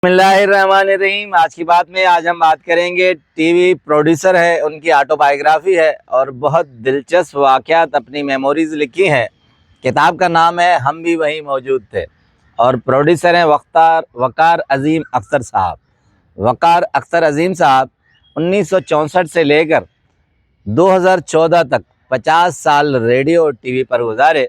बिस्मिल्लाहिर्रहमानिर्रहीम। आज की बात में आज हम बात करेंगे टीवी प्रोड्यूसर है, उनकी ऑटोबायोग्राफी है और बहुत दिलचस्प वाक़यात अपनी मेमोरीज़ लिखी हैं। किताब का नाम है हम भी वहीं मौजूद थे और प्रोड्यूसर हैं वक़ार अज़ीम अख्तर साहब। वक़ार अख्तर अज़ीम साहब 1964 से लेकर 2014 तक 50 साल रेडियो और टीवी पर गुजारे,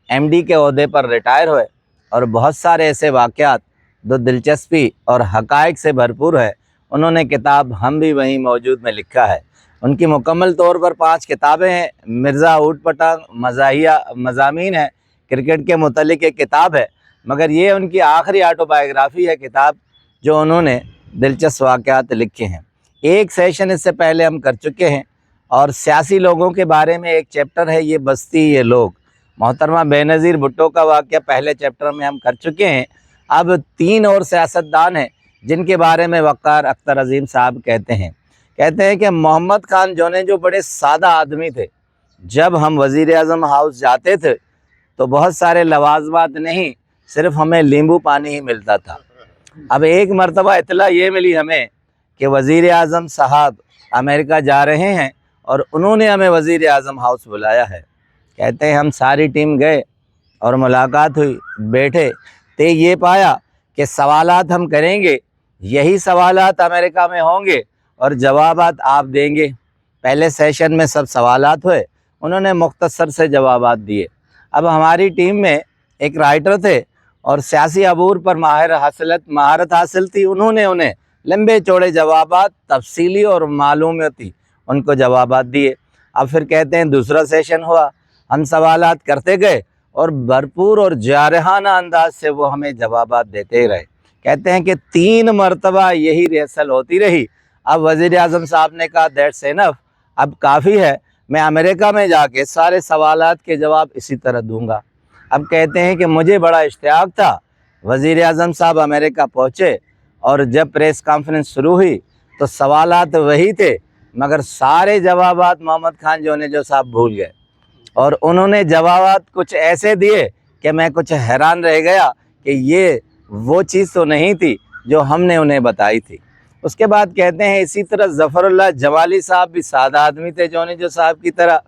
एमडी के ओहदे पर रिटायर हुए और बहुत सारे ऐसे वाक़यात जो दिलचस्पी और हक़ाइक़ से भरपूर है, उन्होंने किताब हम भी वहीं मौजूद में लिखा है। उनकी मुकम्मल तौर पर 5 किताबें हैं। मिर्ज़ा ऊट पटांग मज़ाहिया मज़ामीन है, क्रिकेट के मुतल्लिक़ एक किताब है, मगर ये उनकी आखिरी ऑटोबायोग्राफ़ी है किताब जो उन्होंने दिलचस्प वाक़यात लिखे हैं। एक सेशन इससे पहले हम कर चुके हैं और सियासी लोगों के बारे में एक चैप्टर है, ये बस्ती ये लोग। मोहतरमा बेनज़ीर भुट्टो का वाक़या पहले चैप्टर में हम कर चुके हैं। अब 3 और सियासतदान हैं जिनके बारे में वक़ार अख्तर अज़ीम साहब कहते हैं कि मोहम्मद खान जो बड़े सादा आदमी थे, जब हम वज़ीर आज़म हाउस जाते थे तो बहुत सारे लवाज़मात नहीं, सिर्फ़ हमें नींबू पानी ही मिलता था। अब एक मरतबा इत्तला ये मिली हमें कि वज़ीर आज़म साहब अमेरिका जा रहे हैं और उन्होंने हमें वज़ीर आज़म हाउस बुलाया है। कहते हैं हम सारी टीम गए और मुलाकात हुई, बैठे तो ये पाया कि सवालात हम करेंगे, यही सवालात अमेरिका में होंगे और जवाबात आप देंगे। पहले सेशन में सब सवालात हुए, उन्होंने मुख्तसर से जवाबात दिए। अब हमारी टीम में एक राइटर थे और सियासी अबूर पर महारत हासिल थी, उन्होंने उन्हें लंबे चौड़े जवाबात तफसीली और मालूमाती उनको जवाबात दिए। अब फिर कहते हैं दूसरा सेशन हुआ, हम सवालात करते गए और भरपूर और जारहाना अंदाज से वो हमें जवाबात देते रहे। कहते हैं कि 3 मरतबा यही रिहर्सल होती रही। अब वज़ीर आज़म साहब ने कहा दैट्स इनफ, अब काफ़ी है, मैं अमेरिका में जाके सारे सवालात के जवाब इसी तरह दूंगा। अब कहते हैं कि मुझे बड़ा इश्तियाक था। वज़ीर आज़म साहब अमेरिका पहुँचे और जब प्रेस कॉन्फ्रेंस शुरू हुई तो सवालात वही थे, मगर सारे जवाबात मोहम्मद खान जो साहब भूल गए और उन्होंने जवाबात कुछ ऐसे दिए कि मैं कुछ हैरान रह गया कि ये वो चीज़ तो नहीं थी जो हमने उन्हें बताई थी। उसके बाद कहते हैं इसी तरह ज़फ़रुल्लाह जमाली साहब भी सादा आदमी थे जो साहब की तरह।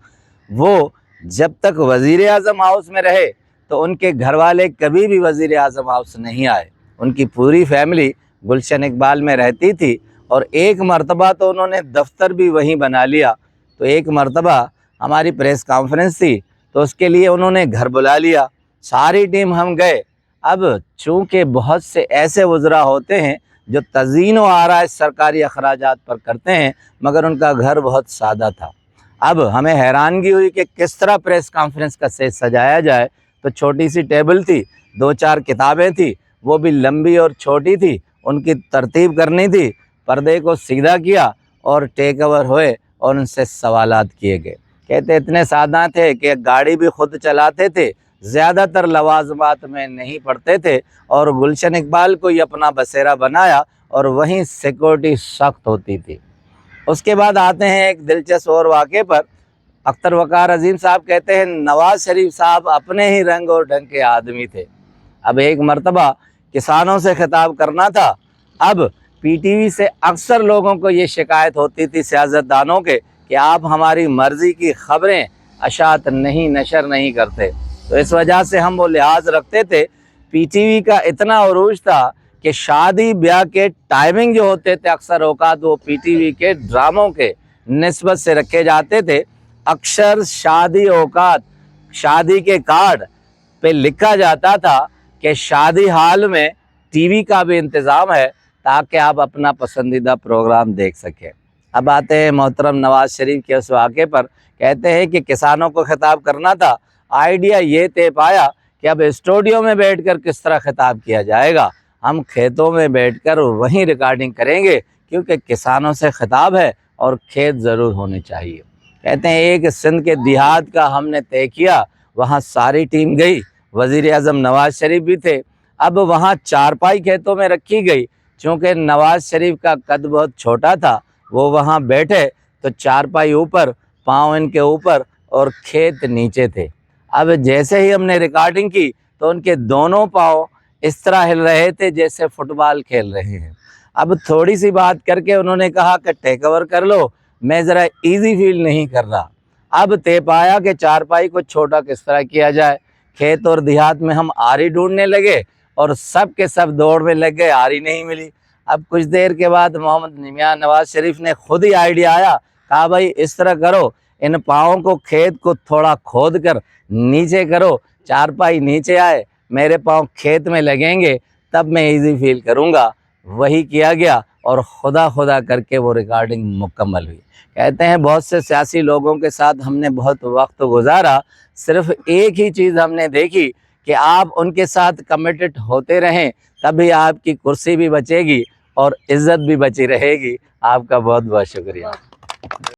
वो जब तक वज़ीर आज़म हाउस में रहे तो उनके घर वाले कभी भी वज़ीर आज़म हाउस नहीं आए। उनकी पूरी फैमिली गुलशन इकबाल में रहती थी और एक मरतबा तो उन्होंने दफ्तर भी वहीं बना लिया। तो एक मरतबा हमारी प्रेस कॉन्फ्रेंस थी तो उसके लिए उन्होंने घर बुला लिया, सारी टीम हम गए। अब चूँकि बहुत से ऐसे वज़रा होते हैं जो तज़ीन व आराइश सरकारी अखराजात पर करते हैं, मगर उनका घर बहुत सादा था। अब हमें हैरानगी हुई कि किस तरह प्रेस कॉन्फ्रेंस का स्टेज सजाया जाए। तो छोटी सी टेबल थी, 2-4 किताबें थी, वो भी लंबी और छोटी थी, उनकी तरतीब करनी थी। पर्दे को सीधा किया और टेक ओवर हुए और उनसे सवालात किए गए। कहते इतने सादा थे कि गाड़ी भी खुद चलाते थे, ज़्यादातर लवाज़मात में नहीं पढ़ते थे और गुलशन इकबाल को ही अपना बसेरा बनाया और वहीं सिक्योरिटी सख्त होती थी। उसके बाद आते हैं एक दिलचस्प और वाक़े पर। अख्तर वक़ार अज़ीम साहब कहते हैं नवाज़ शरीफ साहब अपने ही रंग और ढंग के आदमी थे। अब एक मरतबा किसानों से खिताब करना था। अब पीटीवी से अक्सर लोगों को ये शिकायत होती थी सियासतदानों के कि आप हमारी मर्ज़ी की ख़बरें अशात नहीं नशर नहीं करते। तो इस वजह से हम वो लिहाज रखते थे। पीटीवी का इतना उरूज था कि शादी ब्याह के टाइमिंग जो होते थे अक्सर औकात वो पीटीवी के ड्रामों के निस्बत से रखे जाते थे। अक्सर शादी औकात शादी के कार्ड पे लिखा जाता था कि शादी हाल में टीवी का भी इंतज़ाम है ताकि आप अपना पसंदीदा प्रोग्राम देख सकें। अब आते हैं मोहतरम नवाज़ शरीफ के उस वाक़े पर। कहते हैं कि किसानों को खिताब करना था, आइडिया ये तय पाया कि अब स्टूडियो में बैठकर किस तरह खिताब किया जाएगा। हम खेतों में बैठकर वहीं रिकॉर्डिंग करेंगे क्योंकि किसानों से खिताब है और खेत ज़रूर होने चाहिए। कहते हैं एक सिंध के देहात का हमने तय किया, वहाँ सारी टीम गई, वज़ीर आज़म नवाज़ शरीफ भी थे। अब वहाँ चारपाई खेतों में रखी गई, चूँकि नवाज़ शरीफ का कद बहुत छोटा था, वो वहाँ बैठे तो चारपाई ऊपर, पाँव इनके ऊपर और खेत नीचे थे। अब जैसे ही हमने रिकॉर्डिंग की तो उनके दोनों पाँव اس طرح ہل رہے تھے جیسے فٹ بال کھیل رہے ہیں۔ اب تھوڑی سی بات کر کے انہوں نے کہا کہ ٹیک اوور کر لو، میں ذرا ایزی فیل نہیں کر رہا۔ اب طے پایا کہ چارپائی کو چھوٹا کس طرح کیا جائے۔ کھیت اور دیہات میں ہم آری ڈھونڈنے لگے اور سب کے سب دوڑ میں لگ گئے، آری نہیں ملی۔ اب کچھ دیر کے بعد محمد میاں نواز شریف نے خود ہی آئیڈیا آیا، کہا بھائی اس طرح کرو، ان پاؤں کو کھیت کو تھوڑا کھود کر نیچے کرو، چارپائی نیچے آئے، میرے پاؤں کھیت میں لگیں گے، تب میں ایزی فیل کروں گا۔ وہی کیا گیا اور خدا کر کے وہ ریکارڈنگ مکمل ہوئی۔ کہتے ہیں بہت سے سیاسی لوگوں کے ساتھ ہم نے بہت وقت گزارا، صرف ایک ہی چیز ہم نے دیکھی کہ آپ ان کے ساتھ کمیٹڈ ہوتے رہیں، تبھی آپ کی کرسی بھی بچے گی اور عزت بھی بچی رہے گی۔ آپ کا بہت بہت شکریہ۔